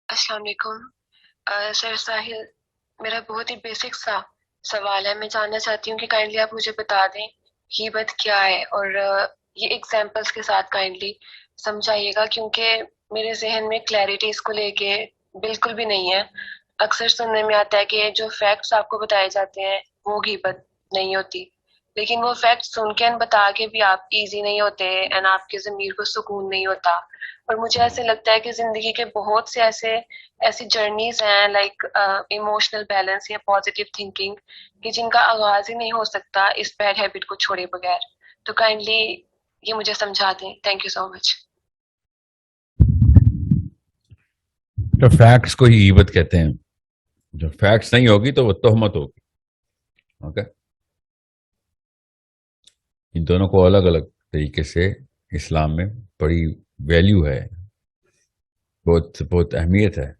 السلام علیکم سر ساحل، میرا بہت ہی بیسک سا سوال ہے. میں جاننا چاہتی ہوں کہ کائنڈلی آپ مجھے بتا دیں غیبت کیا ہے، اور یہ ایگزامپلس کے ساتھ کائنڈلی سمجھائیے گا، کیونکہ میرے ذہن میں کلیئرٹی اس کو لے کے بالکل بھی نہیں ہے. اکثر سننے میں آتا ہے کہ جو فیکٹس آپ کو بتائے جاتے ہیں وہ غیبت نہیں ہوتی، لیکن وہ فیکٹس سن کے بتا کے بھی آپ ایزی نہیں ہوتے اینڈ آپ کے ضمیر کو سکون نہیں ہوتا. اور مجھے ایسے لگتا ہے کہ زندگی کے بہت سے ایسی جرنیز ہیں، لائک ایموشنل بیلنس یا پازیٹیو تھنکنگ، کہ جن کا آغاز ہی نہیں ہو سکتا اس بیڈ ہیبٹ کو چھوڑے بغیر. تو کائنڈلی یہ مجھے سمجھا دیں. تھینک یو سو مچ. تو فیکٹس کو ہی غیبت کہتے ہیں. جو فیکٹس نہیں ہوگی تو وہ تہمت ہوگی. اوکے، ان دونوں کو الگ الگ طریقے سے اسلام میں بڑی ویلیو ہے، بہت بہت اہمیت ہے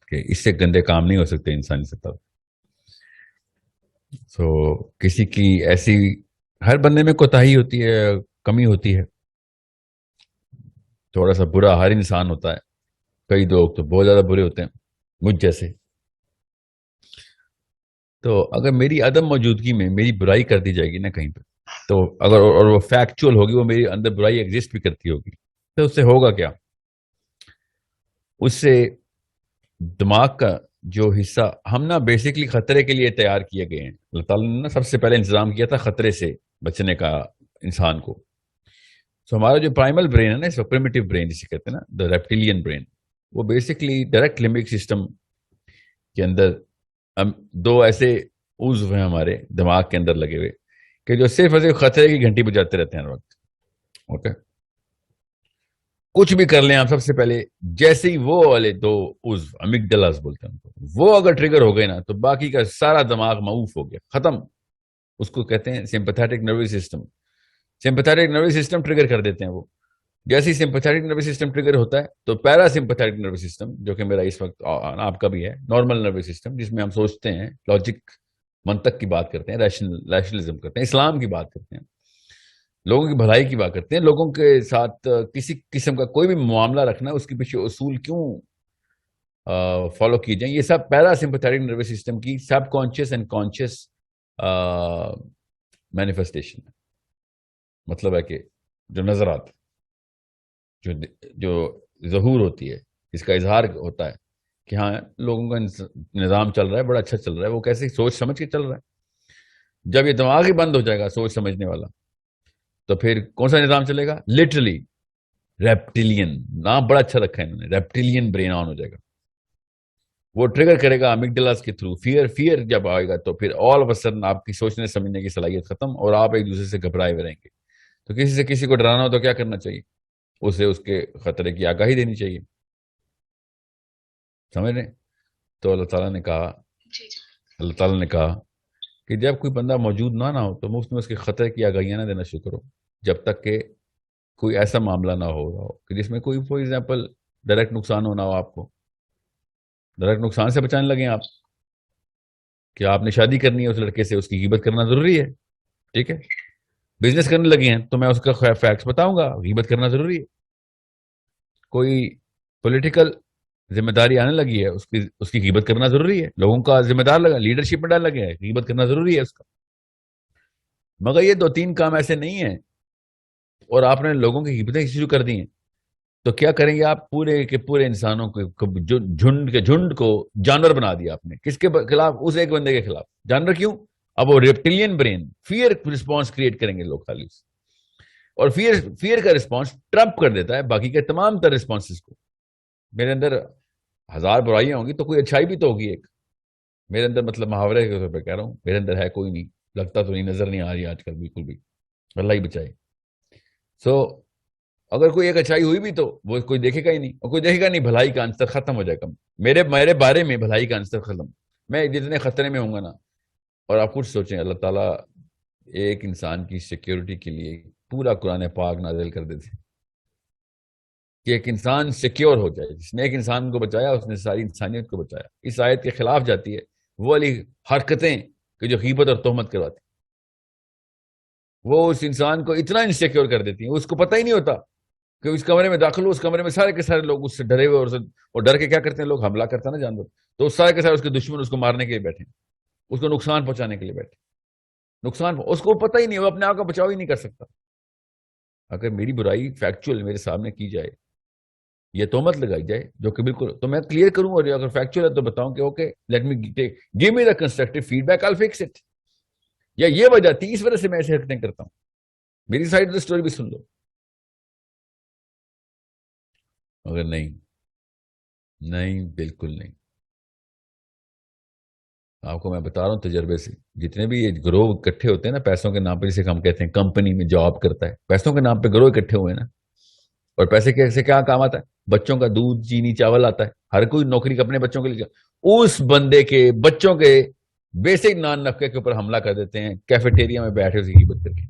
کہ اس سے گندے کام نہیں ہو سکتے انسانی سطح پر. سو کسی کی ایسی، ہر بندے میں کوتاہی ہوتی ہے، کمی ہوتی ہے، تھوڑا سا برا ہر انسان ہوتا ہے. کئی لوگ تو بہت زیادہ برے ہوتے ہیں مجھ جیسے. تو اگر میری عدم موجودگی میں میری برائی کر دی جائے گی نا کہیں پہ، تو اگر اور وہ فیکچوئل ہوگی، وہ میری اندر برائی ایگزسٹ بھی کرتی ہوگی، تو اس سے ہوگا کیا؟ اس سے دماغ کا جو حصہ ہم نا بیسکلی خطرے کے لیے تیار کیے گئے ہیں. اللہ تعالیٰ نے نا سب سے پہلے انتظام کیا تھا خطرے سے بچنے کا انسان کو. تو ہمارا جو پرائمل برین ہے نا، اس کو پریمیٹیو برین جسے کہتے ہیں نا، دا ریپٹیلین برین، وہ بیسکلی ڈائریکٹ لمبک سسٹم کے اندر دو ایسے عضو ہیں ہمارے دماغ کے اندر لگے ہوئے کہ جو صرف اور صرف خطرے کی گھنٹی بجاتے رہتے ہیں ہر وقت. اوکے، کچھ بھی کر لیں آپ، سب سے پہلے جیسے ہی وہ والے دو عضو امیگڈلاس بولتے ہیں ان کو، وہ اگر ٹریگر ہو گئے نا تو باقی کا سارا دماغ معوف ہو گیا، ختم. اس کو کہتے ہیں sympathetic nervous system. Sympathetic nervous system trigger کر دیتے ہیں وہ. جیسے ہی سمپیتھیٹک نروس سسٹم ٹریگر ہوتا ہے تو پیرا سمپیتھیٹک نروس سسٹم، جو کہ میرا اس وقت آپ کا بھی ہے، نارمل نروس سسٹم، جس میں ہم سوچتے ہیں، لاجک، منطق کی بات کرتے ہیں، ریشنلزم کرتے ہیں، اسلام کی بات کرتے ہیں، لوگوں کی بھلائی کی بات کرتے ہیں، لوگوں کے ساتھ کسی قسم کا کوئی بھی معاملہ رکھنا، اس کے پیچھے اصول کیوں فالو کی جائیں، یہ سب پیرا سمپیتھیٹک نروس سسٹم کی سب کانشیس اینڈ کانشیس مینیفیسٹیشن ہے. مطلب ہے کہ جو نظر آتا ہے، جو ظہور ہوتی ہے، اس کا اظہار ہوتا ہے کہ ہاں لوگوں کا نظام چل رہا ہے، بڑا اچھا چل رہا ہے، وہ کیسے سوچ سمجھ کے چل رہا ہے. جب یہ دماغ ہی بند ہو جائے گا سوچ سمجھنے والا، تو پھر کون سا نظام چلے گا؟ لٹرلی ریپٹیلین، نام بڑا اچھا رکھا ہے انہوں نے، ریپٹیلین برین آن ہو جائے گا. وہ ٹریگر کرے گا امیگڈلاس کے تھرو. فیئر جب آئے گا تو پھر آل آف اے سڈن آپ کی سوچنے سمجھنے کی صلاحیت ختم، اور آپ ایک دوسرے سے گھبرائے ہوئے رہیں گے. تو کسی سے کسی کو ڈرانا ہو تو کیا کرنا چاہیے؟ اسے اس کے خطرے کی آگاہی دینی چاہیے. سمجھ رہے؟ تو اللہ تعالیٰ نے کہا، جی جی. اللہ تعالیٰ نے کہا کہ جب کوئی بندہ موجود نہ ہو تو مفت میں اس کے خطرے کی آگاہیاں نہ دینا شروع کرو، جب تک کہ کوئی ایسا معاملہ نہ ہو رہا ہو کہ جس میں کوئی فار ایگزامپل ڈائریکٹ نقصان ہونا ہو. آپ کو ڈائریکٹ نقصان سے بچانے لگیں آپ، کہ آپ نے شادی کرنی ہے اس لڑکے سے، اس کی غیبت کرنا ضروری ہے. ٹھیک ہے، بزنس کرنے لگے ہیں تو میں اس کا فیکٹس بتاؤں گا، غیبت کرنا ضروری ہے. کوئی پولیٹیکل ذمہ داری آنے لگی ہے، اس کی غیبت کرنا ضروری ہے. لوگوں کا ذمہ دار لگا، لیڈرشپ میں ڈال لگے ہیں، غیبت کرنا ضروری ہے اس کا. مگر یہ دو تین کام ایسے نہیں ہیں اور آپ نے لوگوں کی غیبتیں شروع کر دی ہیں، تو کیا کریں گے آپ؟ پورے کے پورے انسانوں کو، جھنڈ کو جانور بنا دیا آپ نے. کس کے خلاف؟ اس ایک بندے کے خلاف. جانور کیوں؟ اب وہ ریپٹیلین برین، فیئر رسپانس کریٹ کریں گے لوگ خالی اس، اور فیئر کا رسپانس ٹرمپ کر دیتا ہے باقی کے تمام تر رسپانسز کو. میرے اندر ہزار برائیاں ہوں گی تو کوئی اچھائی بھی تو ہوگی ایک میرے اندر. مطلب محاورے کے طور پہ کہہ رہا ہوں، میرے اندر ہے کوئی نہیں، لگتا تو نہیں، نظر نہیں آ رہی آج کل بالکل بھی، اللہ ہی بچائے. سو اگر کوئی ایک اچھائی ہوئی بھی تو وہ کوئی دیکھے گا ہی نہیں، اور کوئی دیکھے گا نہیں، بھلائی کا عنصر ختم ہو جائے گا. میرے بارے میں بھلائی کا عنصر ختم. میں جتنے خطرے میں ہوں گا نا، اور آپ کچھ سوچیں، اللہ تعالیٰ ایک انسان کی سیکیورٹی کے لیے پورا قرآن پاک نازل کر دیتے کہ ایک انسان سیکیور ہو جائے. جس نے ایک انسان کو بچایا اس نے ساری انسانیت کو بچایا. اس آیت کے خلاف جاتی ہے وہ والی حرکتیں کہ جو غیبت اور تہمت کرواتی، وہ اس انسان کو اتنا انسیکیور کر دیتی ہیں، اس کو پتہ ہی نہیں ہوتا کہ اس کمرے میں داخل ہو، اس کمرے میں سارے کے سارے لوگ اس سے ڈرے ہوئے، اور ڈر کے کیا کرتے ہیں لوگ، حملہ کرتا ہے نا جانور، تو اس سارے کے سارے اس کے دشمن اس کو مارنے کے لیے بیٹھے، اس کو نقصان پہنچانے کے لیے بیٹھے، اس کو پتہ ہی نہیں، وہ اپنے آپ کا بچاؤ ہی نہیں کر سکتا۔ اگر میری برائی فیکچوئل میرے سامنے کی جائے، یہ تہمت لگائی جائے جو کہ بالکل، تو میں کلیئر کروں، اور اگر فیکچوئل ہے تو بتاؤں کہ okay let me give me the constructive feedback, I fix it, یا یہ وجہ تھی اس وجہ سے میں ایسے حرکتیں کرتا ہوں، میری سائڈ آف دا اسٹوری بھی سن لو۔ مگر نہیں، نہیں، بالکل نہیں۔ آپ کو میں بتا رہا ہوں تجربے سے، جتنے بھی یہ گروہ اکٹھے ہوتے ہیں نا پیسوں کے نام پہ، جسے ہم کہتے ہیں کمپنی میں جاب کرتا ہے، پیسوں کے نام پہ گروہ اکٹھے ہوئے ہیں نا، اور پیسے کیسے کیا کام آتا ہے، بچوں کا دودھ چینی چاول آتا ہے، ہر کوئی نوکری اپنے بچوں کے لیے، اس بندے کے بچوں کے بیسک نان نفقے کے اوپر حملہ کر دیتے ہیں، کیفیٹیریا میں بیٹھے اسی کی بات کر کے۔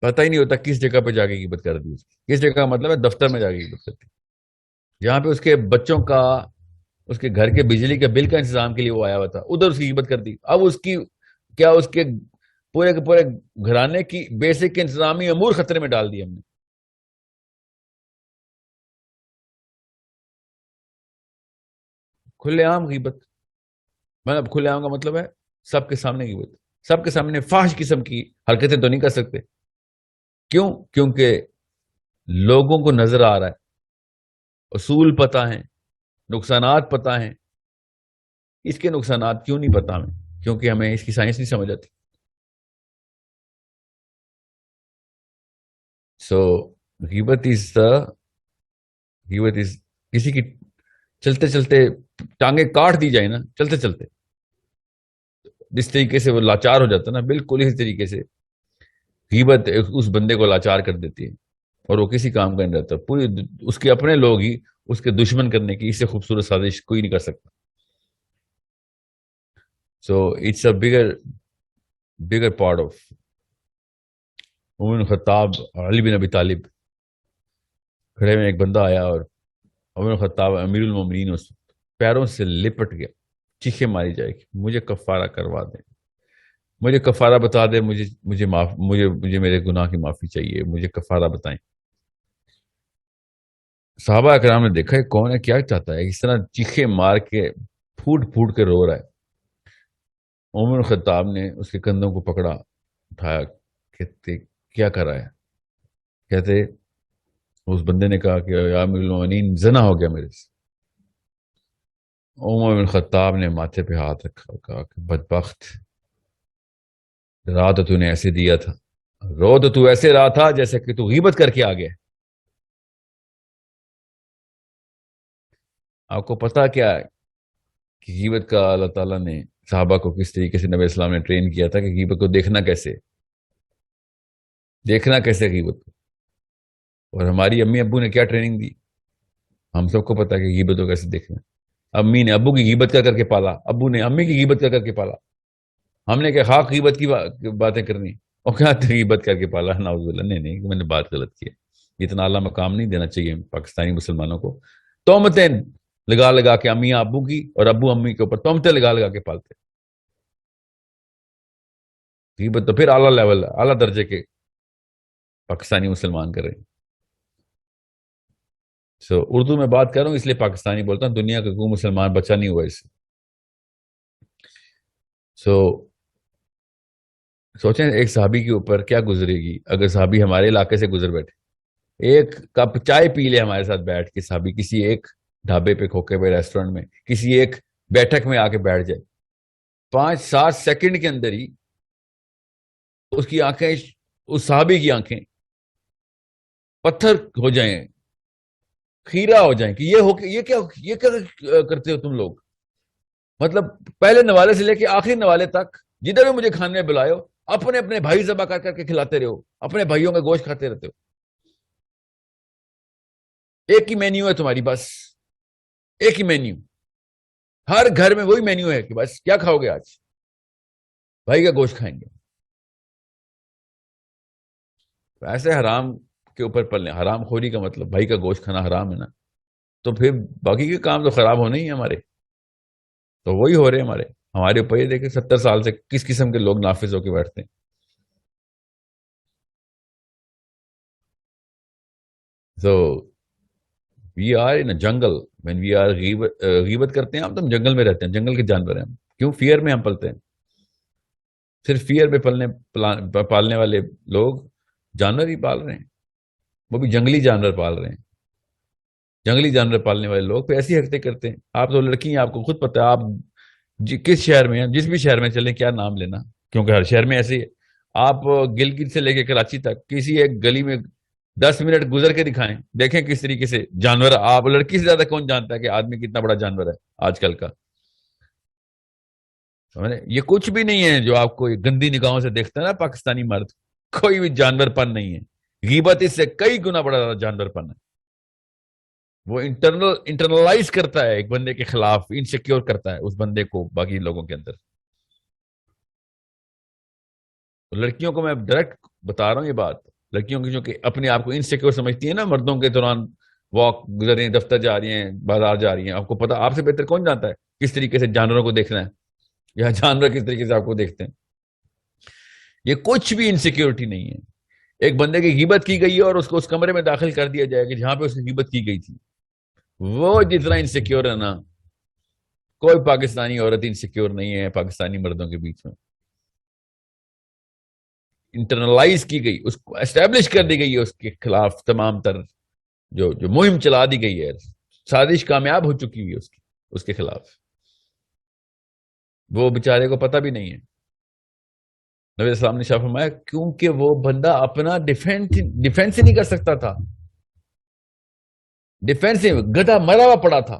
پتہ ہی نہیں ہوتا کس جگہ پہ جا کے غیبت کر دی، کس جگہ کا مطلب ہے دفتر میں جا کے غیبت کرتی، جہاں پہ اس کے بچوں کا، اس کے گھر کے بجلی کے بل کا انتظام کے لیے وہ آیا ہوا تھا، ادھر اس کی غیبت کر دی۔ اب اس کی کیا، اس کے پورے گھرانے کی بیسک انتظامی امور خطرے میں ڈال دی ہم نے۔ کھلے عام غیبت، مطلب کھلے عام کا مطلب ہے سب کے سامنے غیبت، سب کے سامنے فاحش قسم کی حرکتیں تو نہیں کر سکتے، کیوں؟ کیونکہ لوگوں کو نظر آ رہا ہے، اصول پتہ ہیں، نقصانات پتہ ہیں۔ اس کے نقصانات کیوں نہیں پتہ ہمیں؟ کیونکہ ہمیں اس کی سائنس نہیں سمجھ آتی۔ سو غیبت از کسی کی چلتے چلتے ٹانگیں کاٹ دی جائے نا، چلتے چلتے جس طریقے سے وہ لاچار ہو جاتا ہے نا، بالکل اسی طریقے سے غیبت اس بندے کو لاچار کر دیتی ہے، اور وہ کسی کام کا نہیں رہتا، پوری اس کے اپنے لوگ ہی اس کے دشمن کرنے کی اس سے خوبصورت سازش کوئی نہیں کر سکتا۔ So it's a bigger part of Umar bin Khattab, Ali بن ابی طالب کھڑے میں، ایک بندہ آیا اور عمر بن خطاب امیر المومنین اس پیروں سے لپٹ گیا، چیخیں ماری جائے گی، مجھے کفارہ کروا دیں، مجھے کفارہ بتا دیں، مجھے میرے گناہ کی معافی چاہیے، مجھے کفارہ بتائیں۔ صحابہ اکرام نے دیکھا ہے کون ہے، کیا چاہتا ہے، اس طرح چیخیں مار کے پھوٹ پھوٹ کے رو رہا ہے۔ عمر خطاب نے اس کے کندھوں کو پکڑا، اٹھایا، کہتے کیا کر رہا ہے؟ کہتے اس بندے نے کہا کہ یا امیر المومنین زنا ہو گیا میرے سے۔ عمر بن خطاب نے ماتھے پہ ہاتھ رکھا، کہا کہ بدبخت، رات تو نے ایسے دیا تھا، رو تو ایسے رہا تھا جیسے کہ تو غیبت کر کے آ گیا۔ آپ کو پتا کیا ہے کہ غیبت کا اللہ تعالیٰ نے صحابہ کو کس طریقے سے نبی اسلام نے ٹرین کیا تھا، کہ غیبت کو دیکھنا کیسے غیبت کو، اور ہماری امی ابو نے کیا ٹریننگ دی، ہم سب کو پتا کہ غیبت کو کیسے دیکھنا۔ امی نے ابو کی غیبت کر کے پالا، ابو نے امی کی غیبت کر کے پالا، ہم نے کہ خاک غیبت کی باتیں کرنی، اور کیا غیبت کر کے پالا، نعوذ باللہ۔ نہیں، میں نے بات غلط کی ہے، اتنا اعلیٰ مقام نہیں دینا چاہیے پاکستانی مسلمانوں کو۔ تہمتیں لگا کے امی ابو کی اور ابو امی کے اوپر تہمتیں لگا کے پالتے، غیبت تو پھر اعلیٰ لیول، اعلیٰ درجے کے پاکستانی مسلمان کر رہے ہیں۔ اردو میں بات کر رہا ہوں اس لیے پاکستانی بولتا ہوں، دنیا کا کوئی مسلمان بچہ نہیں ہوا اس سے۔ سوچیں ایک صحابی کے اوپر کیا گزرے گی اگر صحابی ہمارے علاقے سے گزر بیٹھے، ایک کپ چائے پی لے ہمارے ساتھ بیٹھ کے، صحابی کسی ایک ڈھابے پہ، کھوکے پہ، ریسٹورنٹ میں، کسی ایک بیٹھک میں آ کے بیٹھ جائے، 5-7 سیکنڈ کے اندر ہی اس کی آنکھیں، اس صحابی کی آنکھیں پتھر ہو جائیں، کھیرا ہو جائیں کہ یہ کیا کرتے ہو تم لوگ، مطلب پہلے نوالے سے لے کے آخری نوالے تک جدھر بھی مجھے کھانے میں بلائے ہو، اپنے بھائی ذبح کر کے کھلاتے رہو، اپنے بھائیوں کا گوشت کھاتے رہتے ہو، ایک ہی مینیو ہے تمہاری، بس ایک ہی مینیو، ہر گھر میں وہی مینیو ہے کہ بس کیا کھاؤ گے آج، بھائی کا گوشت کھائیں گے۔ ایسے حرام کے اوپر پلنے، حرام خوری کا مطلب بھائی کا گوشت کھانا حرام ہے نا، تو پھر باقی کے کام تو خراب ہونے ہی ہیں ہمارے، تو وہی ہو رہے ہمارے اوپر۔ یہ دیکھیں 70 سال سے کس قسم کے لوگ نافذ ہو کے بیٹھتے ہیں، So we are in a jungle when we are غیبت کرتے ہیں ہم تو ہم جنگل میں رہتے ہیں, جنگل کے جانور ہیں ہم. کیوں؟ فیئر میں ہم پلتے ہیں. صرف فیئر میں پالنے والے لوگ جانور ہی پال رہے ہیں, وہ بھی جنگلی جانور پال رہے ہیں. جنگلی جانور پالنے والے لوگ پہ ایسی حرکتیں کرتے ہیں. آپ تو لڑکی ہیں, آپ کو خود پتہ ہے, آپ کس شہر میں ہیں, جس بھی شہر میں چلیں, کیا نام لینا, کیونکہ ہر شہر میں ایسے ہی ہے. آپ گلگت سے لے کے کراچی تک کسی ایک گلی میں 10 منٹ گزر کے دکھائیں, دیکھیں کس طریقے سے جانور. آپ لڑکی سے زیادہ کون جانتا ہے کہ آدمی کتنا بڑا جانور ہے آج کل کا. یہ کچھ بھی نہیں ہے جو آپ کو گندی نگاہوں سے دیکھتا ہے نا پاکستانی مرد, کوئی بھی جانور پن نہیں ہے. غیبت اس سے کئی گنا بڑا جانور پن ہے. وہ انٹرنلائز کرتا ہے ایک بندے کے خلاف, انسیکیور کرتا ہے اس بندے کو باقی لوگوں کے اندر. لڑکیوں کو میں ڈائریکٹ بتا رہا ہوں یہ بات, لڑکیوں کی جو کہ اپنے آپ کو انسیکیور سمجھتی ہیں نا, مردوں کے دوران واک گزر رہی ہیں, دفتر جا رہی ہیں, بازار جا رہی ہیں, آپ کو پتا, آپ سے بہتر کون جانتا ہے کس طریقے سے جانوروں کو دیکھنا ہے یا جانور کس طریقے سے آپ کو دیکھتے ہیں. یہ کچھ بھی انسیکیورٹی نہیں ہے. ایک بندے کی غیبت کی گئی ہے اور اس کو اس کمرے میں داخل کر دیا جائے کہ جہاں پہ اس کی غیبت کی گئی تھی. وہ جتنا انسیکیور ہے نا, کوئی پاکستانی عورت انسیکیور نہیں ہے پاکستانی مردوں کے بیچ میں. انٹرنلائز کی گئی, اس کو اسٹیبلش کر دی گئی ہے, اس کے خلاف تمام تر جو مہم چلا دی گئی ہے, سازش کامیاب ہو چکی ہے اس کے خلاف. وہ بیچارے کو پتہ بھی نہیں ہے. نبی السلام نے شاہ فرمایا کیونکہ وہ بندہ اپنا ڈیفینس ہی نہیں کر سکتا تھا, ڈیفینسو گدھا مرا ہوا پڑا تھا.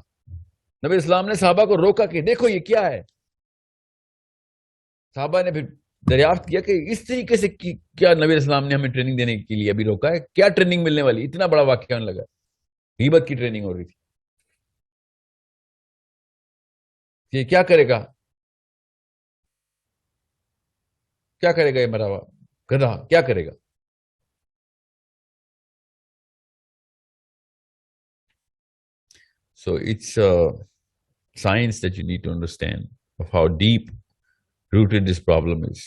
نبی اسلام نے صحابہ کو روکا کہ دیکھو یہ کیا ہے. صحابہ نے پھر دریافت کیا کہ اس طریقے سے کیا نبی اسلام نے ہمیں ٹریننگ دینے کے لیے ابھی روکا ہے, کیا ٹریننگ ملنے والی, اتنا بڑا واقعہ ہونے لگا. غیبت کی ٹریننگ ہو رہی تھی. یہ کیا کرے گا, کیا کرے گا یہ مرا ہوا گدھا, کیا کرے گا. So it's a science that you need to understand of how deep rooted this problem is.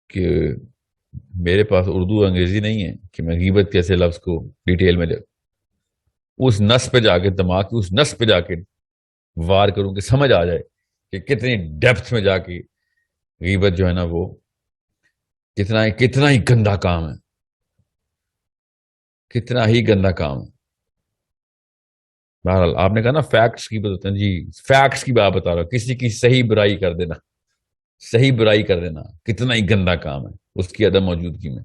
کہ میرے پاس اردو انگریزی نہیں ہے کہ میں غیبت کیسے لفظ کو ڈیٹیل میں اس نس پہ جا کے, دماغ کی اس نس پہ جا کے وار کروں کہ سمجھ آ جائے کہ کتنی ڈیپتھ میں جا کے غیبت جو ہے نا وہ کتنا ہی گندا کام ہے, کتنا ہی گندا کام ہے. بہرحال آپ نے کہا نا فیکٹس کی بات, جی فیکٹس کی بات بتا رہا ہوں, کسی کی صحیح برائی کر دینا, صحیح برائی کر دینا کتنا ہی گندا کام ہے اس کی عدم موجودگی میں.